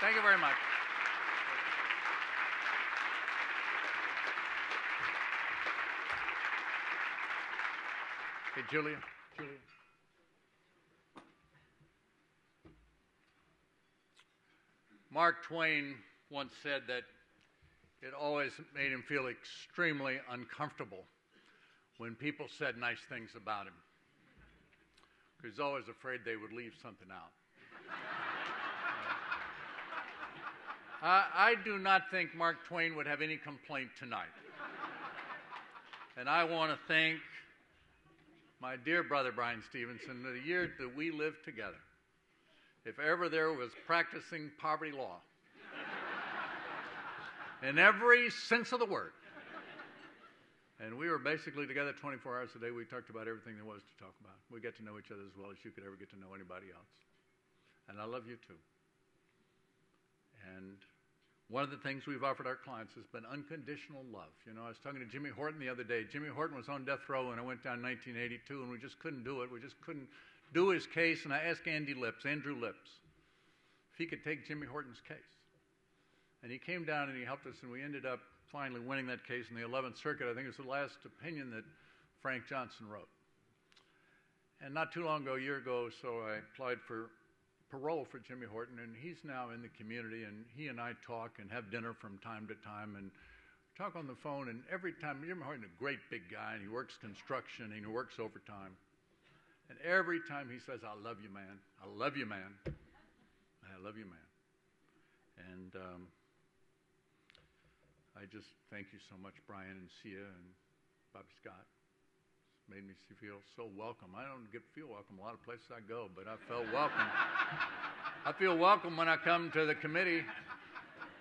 Thank you very much. Hey, Julia. Mark Twain once said that it always made him feel extremely uncomfortable when people said nice things about him, because he's always afraid they would leave something out. I do not think Mark Twain would have any complaint tonight. And I want to thank my dear brother Brian Stevenson, the year that we lived together. If ever there was practicing poverty law, in every sense of the word, and we were basically together 24 hours a day. We talked about everything there was to talk about. We get to know each other as well as you could ever get to know anybody else. And I love you too. And one of the things we've offered our clients has been unconditional love. You know, I was talking to Jimmy Horton the other day. Jimmy Horton was on death row, and I went down in 1982, and we just couldn't do it. We just couldn't do his case, and I asked Andrew Lips, if he could take Jimmy Horton's case. And he came down and he helped us, and we ended up finally winning that case in the 11th Circuit. I think it was the last opinion that Frank Johnson wrote. And not too long ago, a year ago, so I applied for parole for Jimmy Horton, and he's now in the community, and he and I talk and have dinner from time to time and talk on the phone, and every time, Jimmy Horton's a great big guy, and he works construction, and he works overtime. And every time he says, I love you, man. I love you, man. I love you, man. And I just thank you so much, Brian and Sia and Bobby Scott. It's made me feel so welcome. I don't feel welcome a lot of places I go, but I felt welcome. I feel welcome when I come to the committee,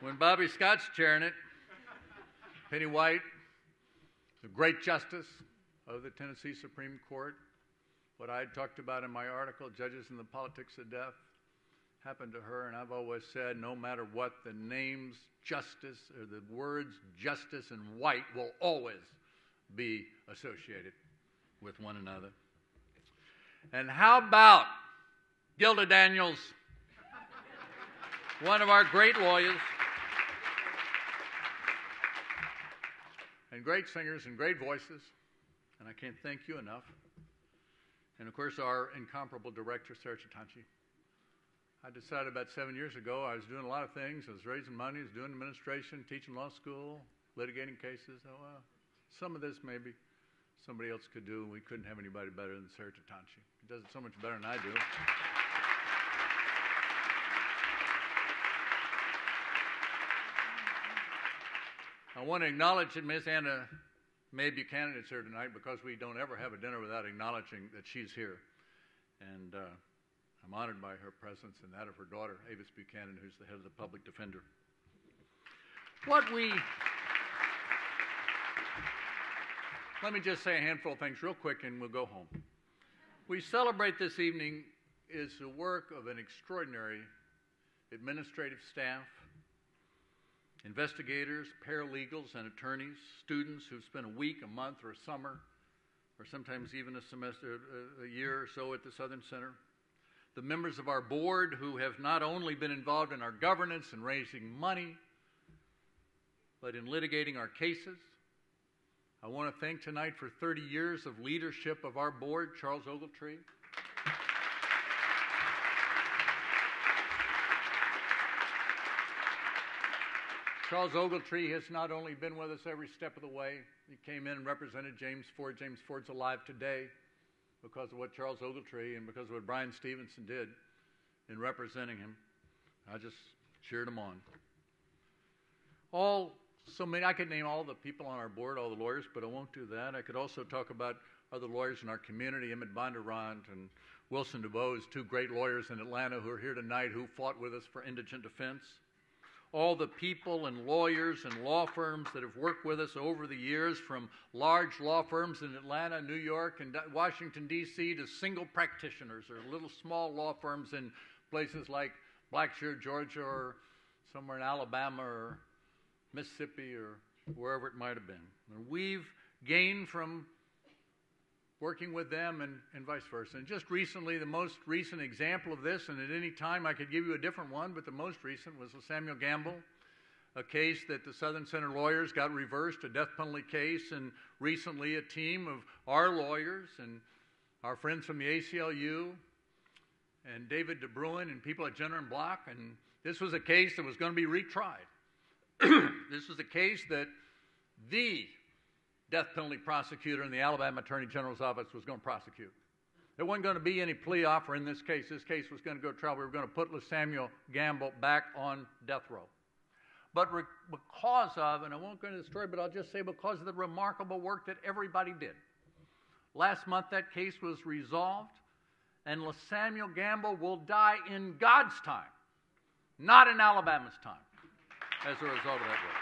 when Bobby Scott's chairing it. Penny White, the great justice of the Tennessee Supreme Court. What I had talked about in my article, Judges in the Politics of Death, happened to her, and I've always said, no matter what, the names justice or the words justice and white will always be associated with one another. And how about Gilda Daniels, one of our great lawyers, and great singers and great voices, and I can't thank you enough. And of course, our incomparable director, Sarah Chitanchi. I decided about 7 years ago I was doing a lot of things. I was raising money, I was doing administration, teaching law school, litigating cases. Oh, well, some of this maybe somebody else could do, and we couldn't have anybody better than Sarah Chitanchi. She does it so much better than I do. I want to acknowledge that Miss Anna Mae Buchanan is here tonight, because we don't ever have a dinner without acknowledging that she's here. And I'm honored by her presence and that of her daughter, Avis Buchanan, who's the head of the public defender. Let me just say a handful of things real quick and we'll go home. We celebrate this evening is the work of an extraordinary administrative staff, investigators, paralegals, and attorneys, students who've spent a week, a month, or a summer, or sometimes even a semester, a year or so at the Southern Center. The members of our board who have not only been involved in our governance and raising money, but in litigating our cases. I want to thank tonight for 30 years of leadership of our board, Charles Ogletree. Charles Ogletree has not only been with us every step of the way, he came in and represented James Ford. James Ford's alive today because of what Charles Ogletree and because of what Brian Stevenson did in representing him. I just cheered him on. I could name all the people on our board, all the lawyers, but I won't do that. I could also talk about other lawyers in our community, Emmett Bondurant and Wilson DuBose, two great lawyers in Atlanta who are here tonight who fought with us for indigent defense. All the people and lawyers and law firms that have worked with us over the years, from large law firms in Atlanta, New York, and Washington, D.C., to single practitioners or little small law firms in places like Blackshear, Georgia, or somewhere in Alabama or Mississippi or wherever it might have been. And we've gained from working with them and vice versa. And just recently, the most recent example of this, and at any time I could give you a different one, but the most recent was the Samuel Gamble, a case that the Southern Center lawyers got reversed, a death penalty case, and recently a team of our lawyers and our friends from the ACLU and David DeBruin and people at Jenner and Block, and this was a case that was going to be retried. This was a case that the death penalty prosecutor in the Alabama Attorney General's office was going to prosecute. There wasn't going to be any plea offer in this case. This case was going to go to trial. We were going to put Samuel Gamble back on death row. But because of, and I won't go into the story, but I'll just say because of the remarkable work that everybody did. Last month that case was resolved, and Samuel Gamble will die in God's time, not in Alabama's time, as a result of that work.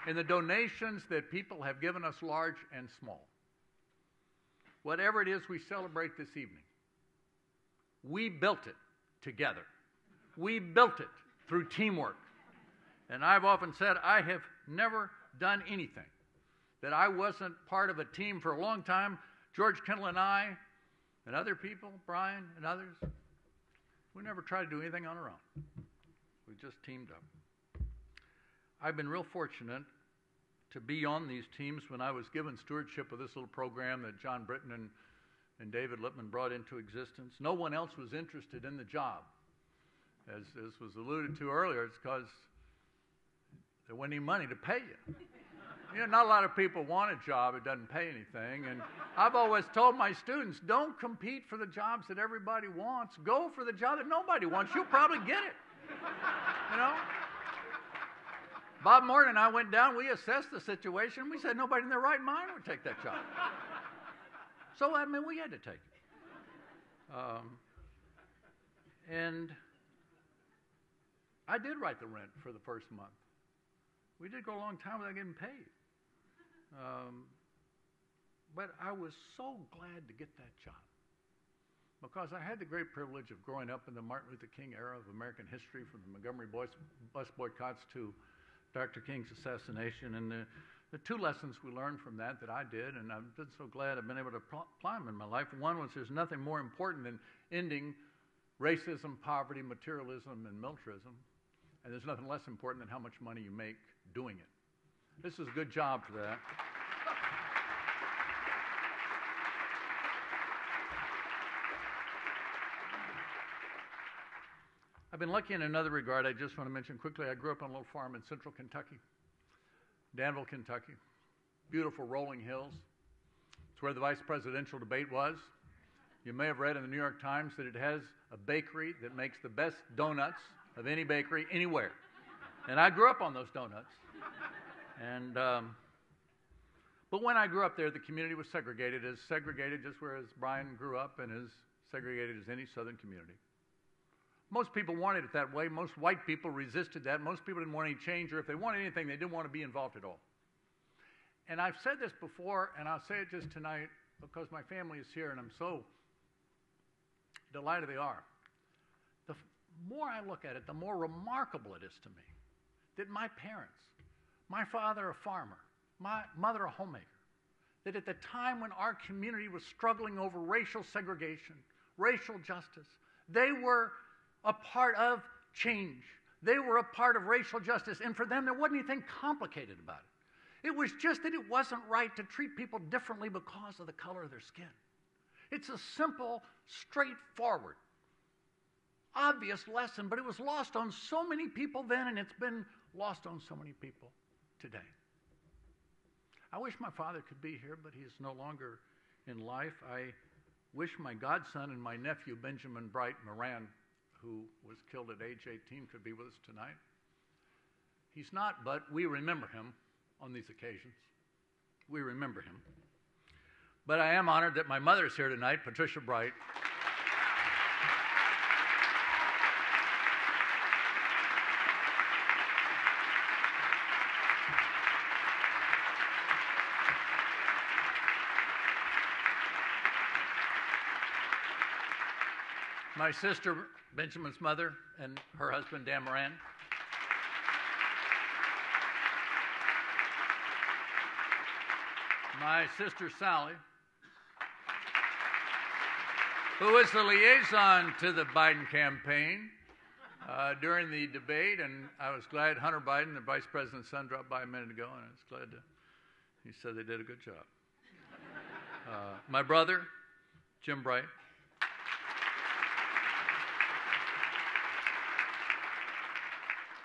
In the donations that people have given us, large and small, whatever it is we celebrate this evening, we built it together. We built it through teamwork. And I've often said I have never done anything that I wasn't part of a team for a long time. George Kendall and I and other people, Brian and others, we never tried to do anything on our own. We just teamed up. I've been real fortunate to be on these teams when I was given stewardship of this little program that John Britton and David Lippman brought into existence. No one else was interested in the job. As was alluded to earlier, it's because there wasn't any money to pay you. You know, not a lot of people want a job that doesn't pay anything. And I've always told my students, don't compete for the jobs that everybody wants. Go for the job that nobody wants. You'll probably get it. You know? Bob Morton and I went down. We assessed the situation. We said nobody in their right mind would take that job. So, I mean, we had to take it. And I did write the rent for the first month. We did go a long time without getting paid. But I was so glad to get that job because I had the great privilege of growing up in the Martin Luther King era of American history, from the Montgomery bus boycotts to Dr. King's assassination. And the two lessons we learned from that I did, and I've been so glad I've been able to apply them in my life. One was there's nothing more important than ending racism, poverty, materialism, and militarism. And there's nothing less important than how much money you make doing it. This is a good job for that. I've been lucky in another regard. I just want to mention quickly, I grew up on a little farm in central Kentucky, Danville, Kentucky. Beautiful rolling hills. It's where the vice presidential debate was. You may have read in the New York Times that it has a bakery that makes the best donuts of any bakery anywhere. And I grew up on those donuts. And but when I grew up there, the community was segregated just where as Brian grew up and as segregated as any southern community. Most people wanted it that way. Most white people resisted that. Most people didn't want any change, or if they wanted anything, they didn't want to be involved at all. And I've said this before, and I'll say it just tonight because my family is here, and I'm so delighted they are. The more I look at it, the more remarkable it is to me that my parents, my father a farmer, my mother a homemaker, that at the time when our community was struggling over racial segregation, racial justice, they were a part of change. They were a part of racial justice, and for them there wasn't anything complicated about it. It was just that it wasn't right to treat people differently because of the color of their skin. It's a simple, straightforward, obvious lesson, but it was lost on so many people then, and it's been lost on so many people today. I wish my father could be here, but he's no longer in life. I wish my godson and my nephew, Benjamin Bright Moran, who was killed at age 18, could be with us tonight. He's not, but we remember him on these occasions. We remember him. But I am honored that my mother's here tonight, Patricia Bright. My sister, Benjamin's mother, and her husband, Dan Moran. my sister Sally, who is the liaison to the Biden campaign during the debate, and I was glad Hunter Biden, the Vice President's son, dropped by a minute ago, and I was glad he said they did a good job. My brother, Jim Bright,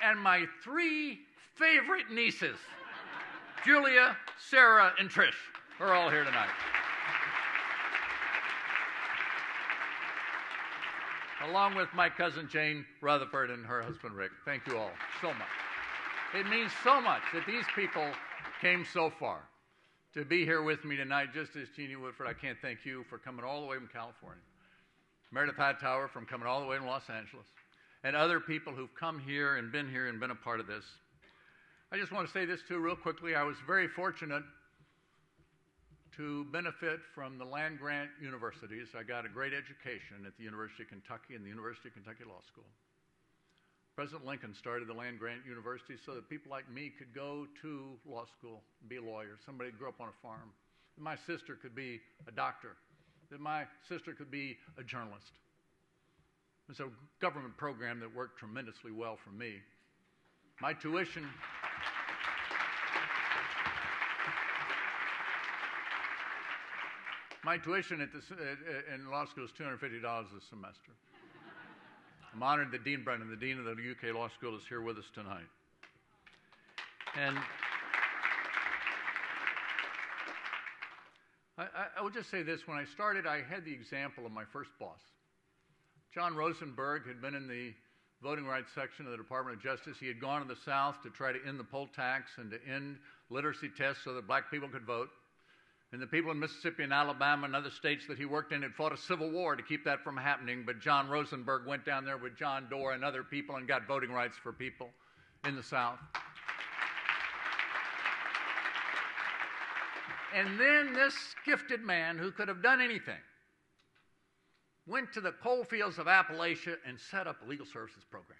and my three favorite nieces, Julia, Sarah, and Trish, are all here tonight. Along with my cousin Jane Rutherford and her husband Rick. Thank you all so much. It means so much that these people came so far to be here with me tonight, just as Jeannie Woodford. I can't thank you for coming all the way from California. Meredith Hightower from coming all the way from Los Angeles. And other people who've come here and been a part of this. I just want to say this too real quickly. I was very fortunate to benefit from the land-grant universities. I got a great education at the University of Kentucky and the University of Kentucky Law School. President Lincoln started the land-grant university so that people like me could go to law school and be a lawyer. Somebody who grew up on a farm. That my sister could be a doctor. That my sister could be a journalist. It's a government program that worked tremendously well for me. My tuition in law school is $250 a semester. I'm honored that Dean Brennan, the Dean of the UK Law School, is here with us tonight. And I will just say this. When I started, I had the example of my first boss. John Rosenberg had been in the voting rights section of the Department of Justice. He had gone to the South to try to end the poll tax and to end literacy tests so that black people could vote. And the people in Mississippi and Alabama and other states that he worked in had fought a civil war to keep that from happening. But John Rosenberg went down there with John Doerr and other people and got voting rights for people in the South. And then this gifted man who could have done anything went to the coal fields of Appalachia and set up a legal services program.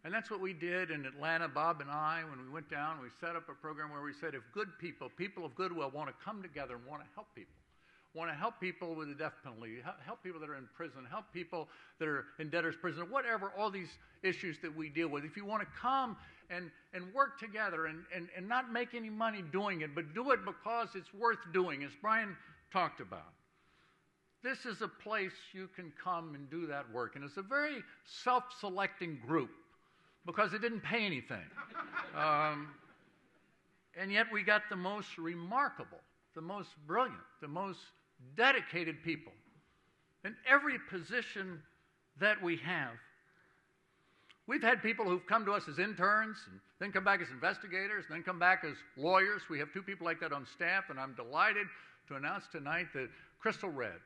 And that's what we did in Atlanta, Bob and I, when we went down. We set up a program where we said if good people, people of goodwill, want to come together and want to help people with the death penalty, help people that are in prison, help people that are in debtor's prison, whatever, all these issues that we deal with. If you want to come and work together and not make any money doing it, but do it because it's worth doing, as Brian talked about. This is a place you can come and do that work. And it's a very self-selecting group because it didn't pay anything. And yet we got the most remarkable, the most brilliant, the most dedicated people in every position that we have. We've had people who've come to us as interns and then come back as investigators and then come back as lawyers. We have two people like that on staff, and I'm delighted to announce tonight that Crystal Redd,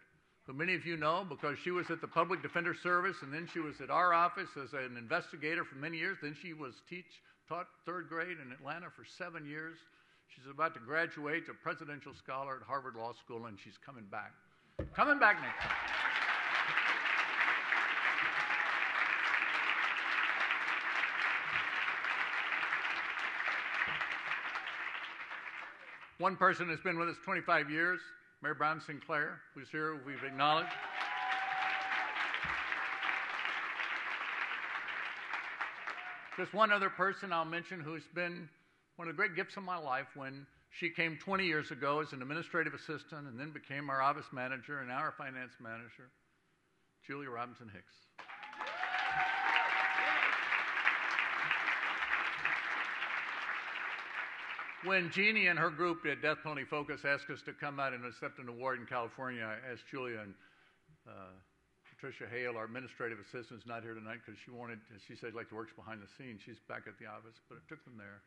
who many of you know because she was at the Public Defender Service and then she was at our office as an investigator for many years. Then she was taught third grade in Atlanta for 7 years. She's about to graduate to presidential scholar at Harvard Law School, and she's coming back. Coming back next time. One person has been with us 25 years, Mary Brown Sinclair, who's here, who we've acknowledged. Just one other person I'll mention who's been one of the great gifts of my life when she came 20 years ago as an administrative assistant and then became our office manager and now our finance manager, Julia Robinson Hicks. When Jeannie and her group at Death Penalty Focus asked us to come out and accept an award in California, I asked Julia and Patricia Hale, our administrative assistant, is not here tonight because she said like to work behind the scenes. She's back at the office, but I took them there.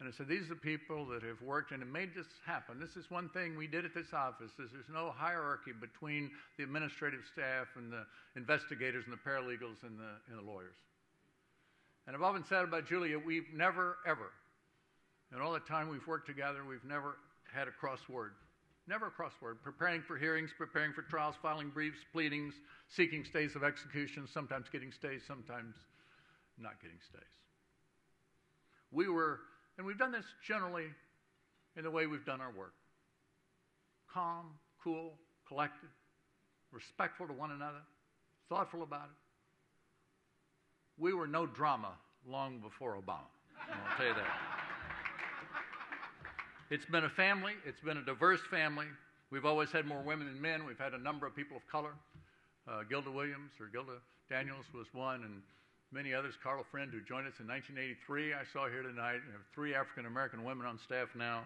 And I said, these are the people that have worked and have made this happen. This is one thing we did at this office. There's no hierarchy between the administrative staff and the investigators and the paralegals and the lawyers. And I've often said about Julia, we've never, ever, in all the time we've worked together, we've never had a crossword. Never a crossword. Preparing for hearings, preparing for trials, filing briefs, pleadings, seeking stays of execution, sometimes getting stays, sometimes not getting stays. And we've done this generally in the way we've done our work. Calm, cool, collected, respectful to one another, thoughtful about it. We were no drama long before Obama, I'll tell you that. It's been a family. It's been a diverse family. We've always had more women than men. We've had a number of people of color. Gilda Daniels was one, and many others. Carl Friend, who joined us in 1983, I saw here tonight. We have 3 African-American women on staff now,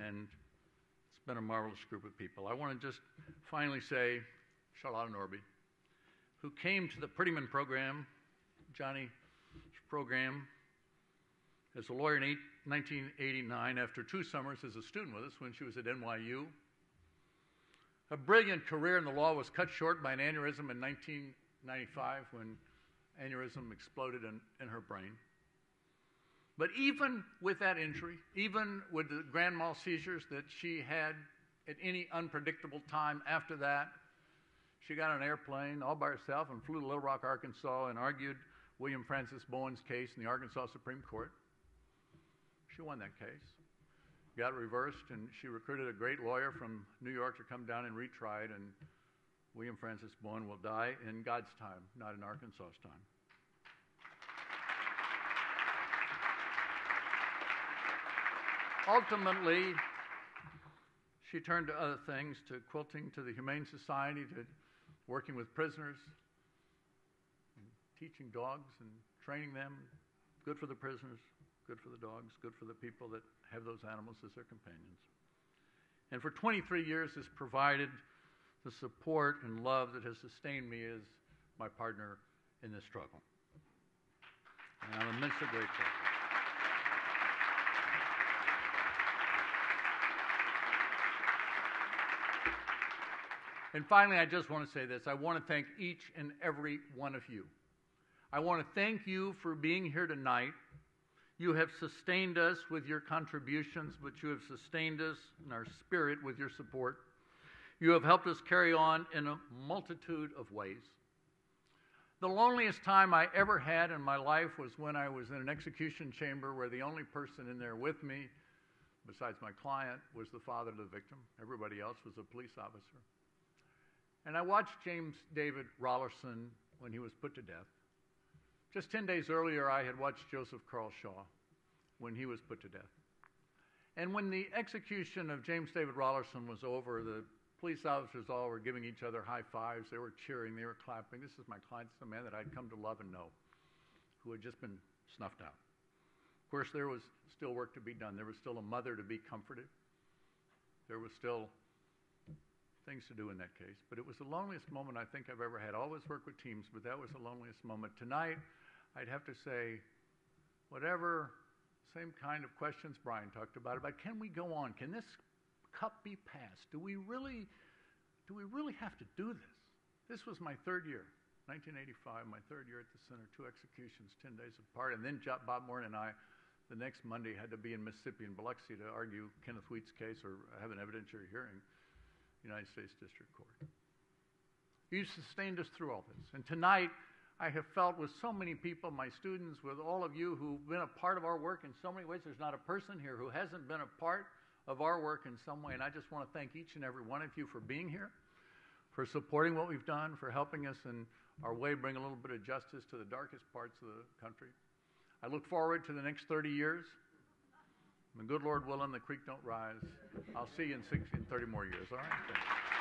and it's been a marvelous group of people. I want to just finally say, Charlotte Norby, who came to the Prettyman program, Johnny's program, as a lawyer in 1989 after 2 summers as a student with us when she was at NYU. A brilliant career in the law was cut short by an aneurysm in 1995 when aneurysm exploded in her brain. But even with that injury, even with the grand mal seizures that she had at any unpredictable time after that, she got on an airplane all by herself and flew to Little Rock, Arkansas, and argued William Francis Bowen's case in the Arkansas Supreme Court. She won that case, got it reversed, and she recruited a great lawyer from New York to come down and retry it, and William Francis Bowen will die in God's time, not in Arkansas's time. Ultimately, she turned to other things, to quilting, to the Humane Society, to working with prisoners, and teaching dogs and training them. Good for the prisoners, good for the dogs, good for the people that have those animals as their companions. And for 23 years has provided the support and love that has sustained me as my partner in this struggle. And I'm immensely grateful. And finally, I just want to say this. I want to thank each and every one of you. I want to thank you for being here tonight. You have sustained us with your contributions, but you have sustained us in our spirit with your support. You have helped us carry on in a multitude of ways. The loneliest time I ever had in my life was when I was in an execution chamber where the only person in there with me, besides my client, was the father of the victim. Everybody else was a police officer. And I watched James David Rollerson when he was put to death. Just 10 days earlier, I had watched Joseph Carl Shaw when he was put to death. And when the execution of James David Rollerson was over, the police officers all were giving each other high fives. They were cheering. They were clapping. This is my client, this is a man that I'd come to love and know, who had just been snuffed out. Of course, there was still work to be done. There was still a mother to be comforted. There was still things to do in that case. But it was the loneliest moment I think I've ever had. I always work with teams, but that was the loneliest moment. Tonight, I'd have to say, whatever same kind of questions Brian talked about can we go on? Can this cup be passed? Do we really have to do this? This was my 3rd year, 1985, my 3rd year at the center, 2 executions, 10 days apart. And then Bob Moore and I, the next Monday, had to be in Mississippi in Biloxi to argue Kenneth Wheat's case or have an evidentiary hearing. United States District Court. You've sustained us through all this. And tonight, I have felt with so many people, my students, with all of you who've been a part of our work in so many ways. There's not a person here who hasn't been a part of our work in some way. And I just want to thank each and every one of you for being here, for supporting what we've done, for helping us in our way bring a little bit of justice to the darkest parts of the country. I look forward to the next 30 years. And the good Lord willing, the creek don't rise. I'll see you in 30 more years, all right? Thanks.